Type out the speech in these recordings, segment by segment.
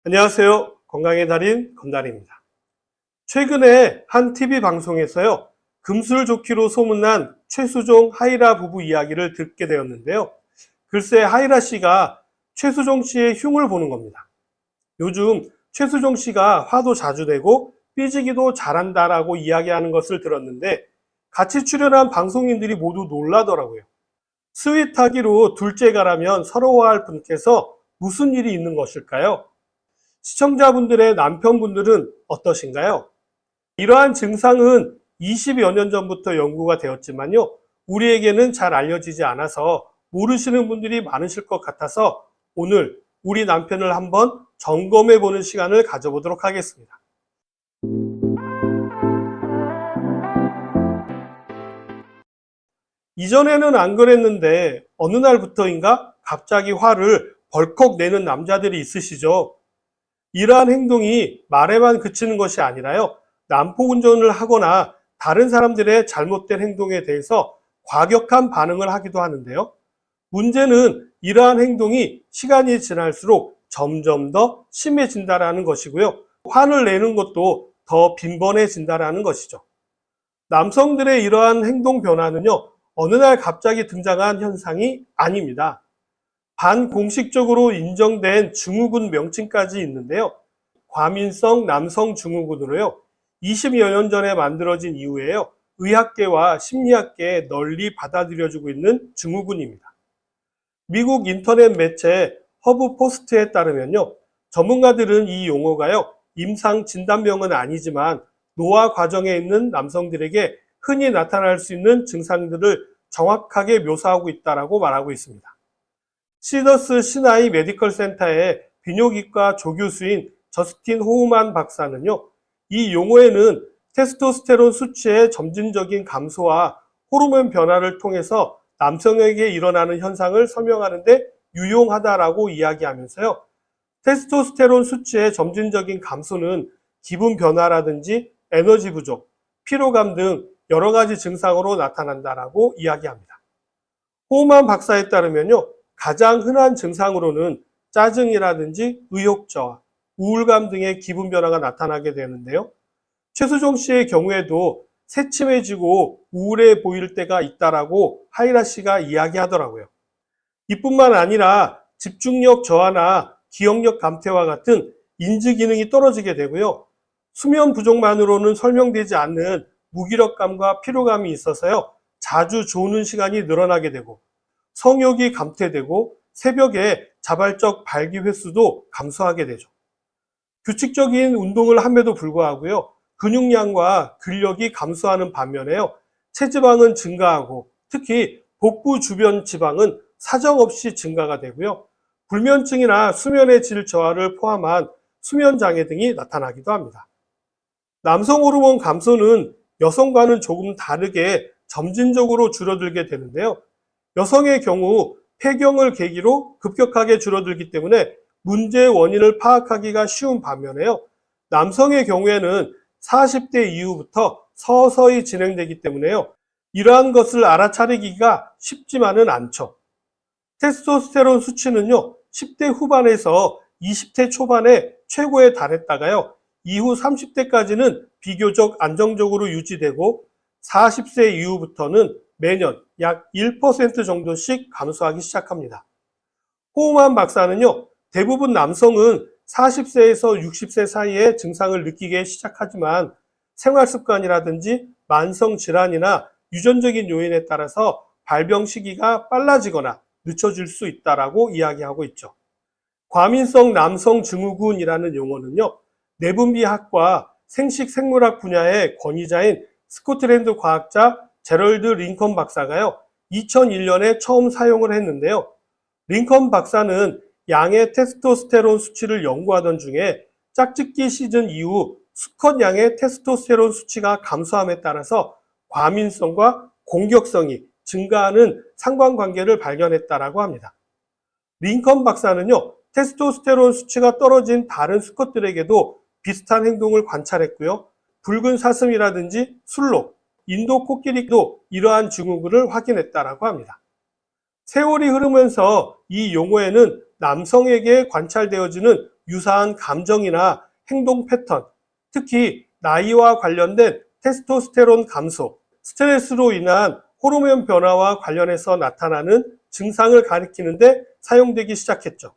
안녕하세요. 건강의 달인 건달입니다. 최근에 한 TV 방송에서요, 금술 좋기로 소문난 최수종 하이라 부부 이야기를 듣게 되었는데요. 글쎄 하이라 씨가 최수종 씨의 흉을 보는 겁니다. 요즘 최수종 씨가 화도 자주 내고 삐지기도 잘한다라고 이야기하는 것을 들었는데 같이 출연한 방송인들이 모두 놀라더라고요. 스윗하기로 둘째가라면 서러워할 분께서 무슨 일이 있는 것일까요? 시청자분들의 남편분들은 어떠신가요? 이러한 증상은 20여 년 전부터 연구가 되었지만요, 우리에게는 잘 알려지지 않아서 모르시는 분들이 많으실 것 같아서 오늘 우리 남편을 한번 점검해 보는 시간을 가져보도록 하겠습니다. 이전에는 안 그랬는데 어느 날부터인가 갑자기 화를 벌컥 내는 남자들이 있으시죠? 이러한 행동이 말에만 그치는 것이 아니라요, 난폭 운전을 하거나 다른 사람들의 잘못된 행동에 대해서 과격한 반응을 하기도 하는데요. 문제는 이러한 행동이 시간이 지날수록 점점 더 심해진다라는 것이고요. 화를 내는 것도 더 빈번해진다라는 것이죠. 남성들의 이러한 행동 변화는요, 어느 날 갑자기 등장한 현상이 아닙니다. 반공식적으로 인정된 증후군 명칭까지 있는데요. 과민성 남성 증후군으로요, 20여 년 전에 만들어진 이후에요, 의학계와 심리학계에 널리 받아들여지고 있는 증후군입니다. 미국 인터넷 매체 허브 포스트에 따르면요, 전문가들은 이 용어가요, 임상 진단명은 아니지만 노화 과정에 있는 남성들에게 흔히 나타날 수 있는 증상들을 정확하게 묘사하고 있다고 말하고 있습니다. 시더스 시나이 메디컬 센터의 비뇨기과 조교수인 저스틴 호우만 박사는요, 이 용어에는 테스토스테론 수치의 점진적인 감소와 호르몬 변화를 통해서 남성에게 일어나는 현상을 설명하는데 유용하다라고 이야기하면서요, 테스토스테론 수치의 점진적인 감소는 기분 변화라든지 에너지 부족, 피로감 등 여러 가지 증상으로 나타난다라고 이야기합니다. 호우만 박사에 따르면요, 가장 흔한 증상으로는 짜증이라든지 의욕 저하, 우울감 등의 기분 변화가 나타나게 되는데요. 최수종 씨의 경우에도 새침해지고 우울해 보일 때가 있다라고 하이라 씨가 이야기하더라고요. 이뿐만 아니라 집중력 저하나 기억력 감퇴와 같은 인지 기능이 떨어지게 되고요. 수면 부족만으로는 설명되지 않는 무기력감과 피로감이 있어서요, 자주 조는 시간이 늘어나게 되고 성욕이 감퇴되고 새벽에 자발적 발기 횟수도 감소하게 되죠. 규칙적인 운동을 함에도 불구하고요, 근육량과 근력이 감소하는 반면에요, 체지방은 증가하고 특히 복부 주변 지방은 사정없이 증가가 되고요, 불면증이나 수면의 질 저하를 포함한 수면 장애 등이 나타나기도 합니다. 남성 호르몬 감소는 여성과는 조금 다르게 점진적으로 줄어들게 되는데요. 여성의 경우 폐경을 계기로 급격하게 줄어들기 때문에 문제의 원인을 파악하기가 쉬운 반면에요, 남성의 경우에는 40대 이후부터 서서히 진행되기 때문에요, 이러한 것을 알아차리기가 쉽지만은 않죠. 테스토스테론 수치는요, 10대 후반에서 20대 초반에 최고에 달했다가요, 이후 30대까지는 비교적 안정적으로 유지되고 40세 이후부터는 매년 약 1% 정도씩 감소하기 시작합니다. 호우만 박사는요, 대부분 남성은 40세에서 60세 사이에 증상을 느끼기 시작하지만 생활 습관이라든지 만성 질환이나 유전적인 요인에 따라서 발병 시기가 빨라지거나 늦춰질 수 있다라고 이야기하고 있죠. 과민성 남성 증후군이라는 용어는요, 내분비학과 생식생물학 분야의 권위자인 스코틀랜드 과학자 제럴드 링컨 박사가요, 2001년에 처음 사용을 했는데요. 링컨 박사는 양의 테스토스테론 수치를 연구하던 중에 짝짓기 시즌 이후 수컷 양의 테스토스테론 수치가 감소함에 따라서 과민성과 공격성이 증가하는 상관관계를 발견했다라고 합니다. 링컨 박사는요, 테스토스테론 수치가 떨어진 다른 수컷들에게도 비슷한 행동을 관찰했고요. 붉은 사슴이라든지 술록, 인도 코끼리도 이러한 증후군을 확인했다라고 합니다. 세월이 흐르면서 이 용어에는 남성에게 관찰되어지는 유사한 감정이나 행동 패턴, 특히 나이와 관련된 테스토스테론 감소, 스트레스로 인한 호르몬 변화와 관련해서 나타나는 증상을 가리키는데 사용되기 시작했죠.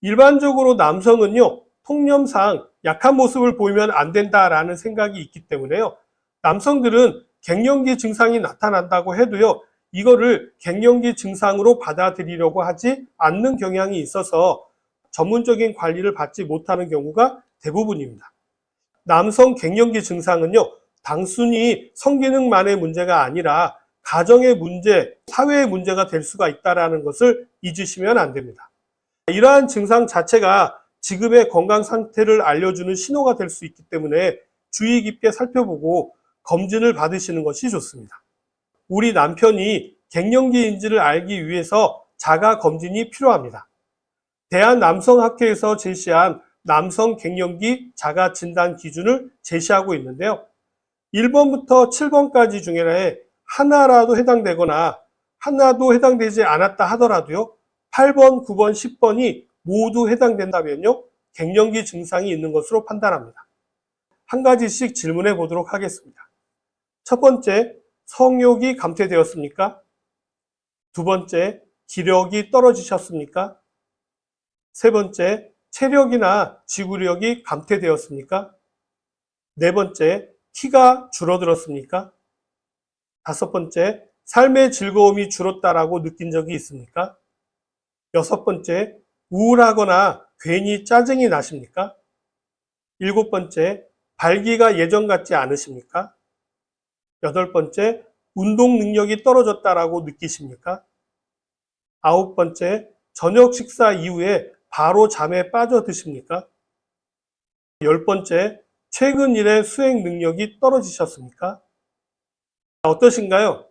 일반적으로 남성은요, 통념상 약한 모습을 보이면 안 된다라는 생각이 있기 때문에요. 남성들은 갱년기 증상이 나타난다고 해도요, 이거를 갱년기 증상으로 받아들이려고 하지 않는 경향이 있어서 전문적인 관리를 받지 못하는 경우가 대부분입니다. 남성 갱년기 증상은요, 단순히 성기능만의 문제가 아니라 가정의 문제, 사회의 문제가 될 수가 있다는 것을 잊으시면 안 됩니다. 이러한 증상 자체가 지금의 건강 상태를 알려주는 신호가 될 수 있기 때문에 주의 깊게 살펴보고 검진을 받으시는 것이 좋습니다. 우리 남편이 갱년기인지를 알기 위해서 자가 검진이 필요합니다. 대한남성학회에서 제시한 남성 갱년기 자가 진단 기준을 제시하고 있는데요. 1번부터 7번까지 중에 하나라도 해당되거나 하나도 해당되지 않았다 하더라도요, 8번, 9번, 10번이 모두 해당된다면요, 갱년기 증상이 있는 것으로 판단합니다. 한 가지씩 질문해 보도록 하겠습니다. 첫 번째, 성욕이 감퇴되었습니까? 두 번째, 기력이 떨어지셨습니까? 세 번째, 체력이나 지구력이 감퇴되었습니까? 네 번째, 키가 줄어들었습니까? 다섯 번째, 삶의 즐거움이 줄었다라고 느낀 적이 있습니까? 여섯 번째, 우울하거나 괜히 짜증이 나십니까? 일곱 번째, 발기가 예전 같지 않으십니까? 여덟 번째, 운동 능력이 떨어졌다라고 느끼십니까? 아홉 번째, 저녁 식사 이후에 바로 잠에 빠져드십니까? 열 번째, 최근 일의 수행 능력이 떨어지셨습니까? 어떠신가요?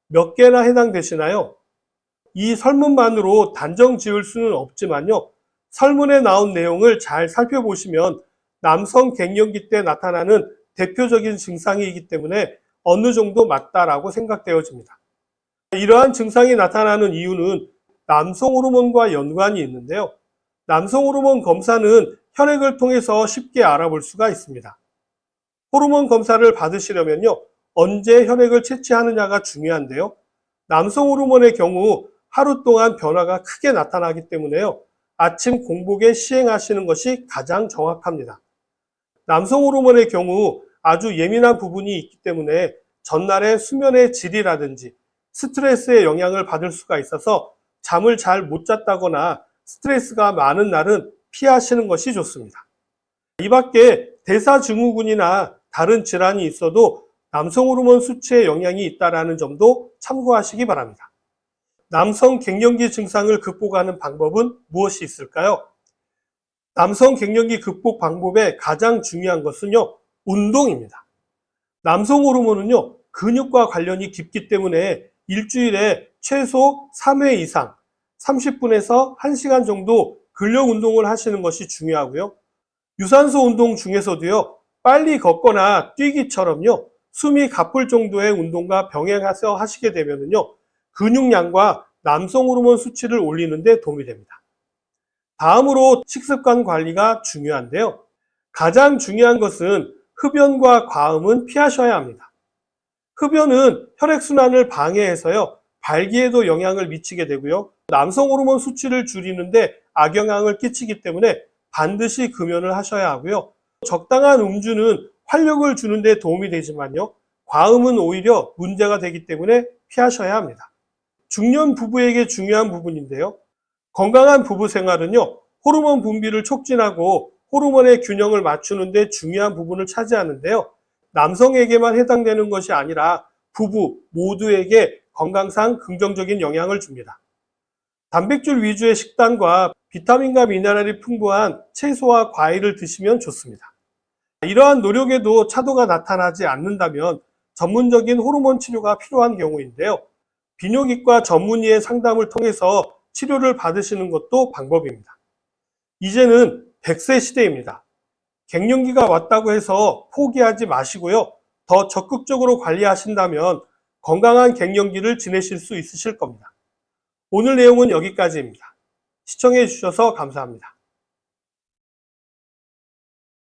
몇 개나 해당되시나요? 이 설문만으로 단정 지을 수는 없지만요, 설문에 나온 내용을 잘 살펴보시면 남성 갱년기 때 나타나는 대표적인 증상이기 때문에 어느 정도 맞다라고 생각되어집니다. 이러한 증상이 나타나는 이유는 남성 호르몬과 연관이 있는데요. 남성 호르몬 검사는 혈액을 통해서 쉽게 알아볼 수가 있습니다. 호르몬 검사를 받으시려면요, 언제 혈액을 채취하느냐가 중요한데요. 남성 호르몬의 경우 하루 동안 변화가 크게 나타나기 때문에요, 아침 공복에 시행하시는 것이 가장 정확합니다. 남성 호르몬의 경우 아주 예민한 부분이 있기 때문에 전날의 수면의 질이라든지 스트레스의 영향을 받을 수가 있어서 잠을 잘 못 잤다거나 스트레스가 많은 날은 피하시는 것이 좋습니다. 이 밖에 대사증후군이나 다른 질환이 있어도 남성 호르몬 수치에 영향이 있다는 점도 참고하시기 바랍니다. 남성 갱년기 증상을 극복하는 방법은 무엇이 있을까요? 남성 갱년기 극복 방법의 가장 중요한 것은요, 운동입니다. 남성 호르몬은요, 근육과 관련이 깊기 때문에 일주일에 최소 3회 이상 30분에서 1시간 정도 근력 운동을 하시는 것이 중요하고요. 유산소 운동 중에서도요, 빨리 걷거나 뛰기처럼요, 숨이 가쁠 정도의 운동과 병행해서 하시게 되면요, 근육량과 남성 호르몬 수치를 올리는 데 도움이 됩니다. 다음으로 식습관 관리가 중요한데요. 가장 중요한 것은 흡연과 과음은 피하셔야 합니다. 흡연은 혈액순환을 방해해서요, 발기에도 영향을 미치게 되고요, 남성 호르몬 수치를 줄이는데 악영향을 끼치기 때문에 반드시 금연을 하셔야 하고요. 적당한 음주는 활력을 주는 데 도움이 되지만요, 과음은 오히려 문제가 되기 때문에 피하셔야 합니다. 중년 부부에게 중요한 부분인데요. 건강한 부부 생활은요, 호르몬 분비를 촉진하고 호르몬의 균형을 맞추는 데 중요한 부분을 차지하는데요. 남성에게만 해당되는 것이 아니라 부부 모두에게 건강상 긍정적인 영향을 줍니다. 단백질 위주의 식단과 비타민과 미네랄이 풍부한 채소와 과일을 드시면 좋습니다. 이러한 노력에도 차도가 나타나지 않는다면 전문적인 호르몬 치료가 필요한 경우인데요. 비뇨기과 전문의의 상담을 통해서 치료를 받으시는 것도 방법입니다. 이제는 100세 시대입니다. 갱년기가 왔다고 해서 포기하지 마시고요. 더 적극적으로 관리하신다면 건강한 갱년기를 지내실 수 있으실 겁니다. 오늘 내용은 여기까지입니다. 시청해 주셔서 감사합니다.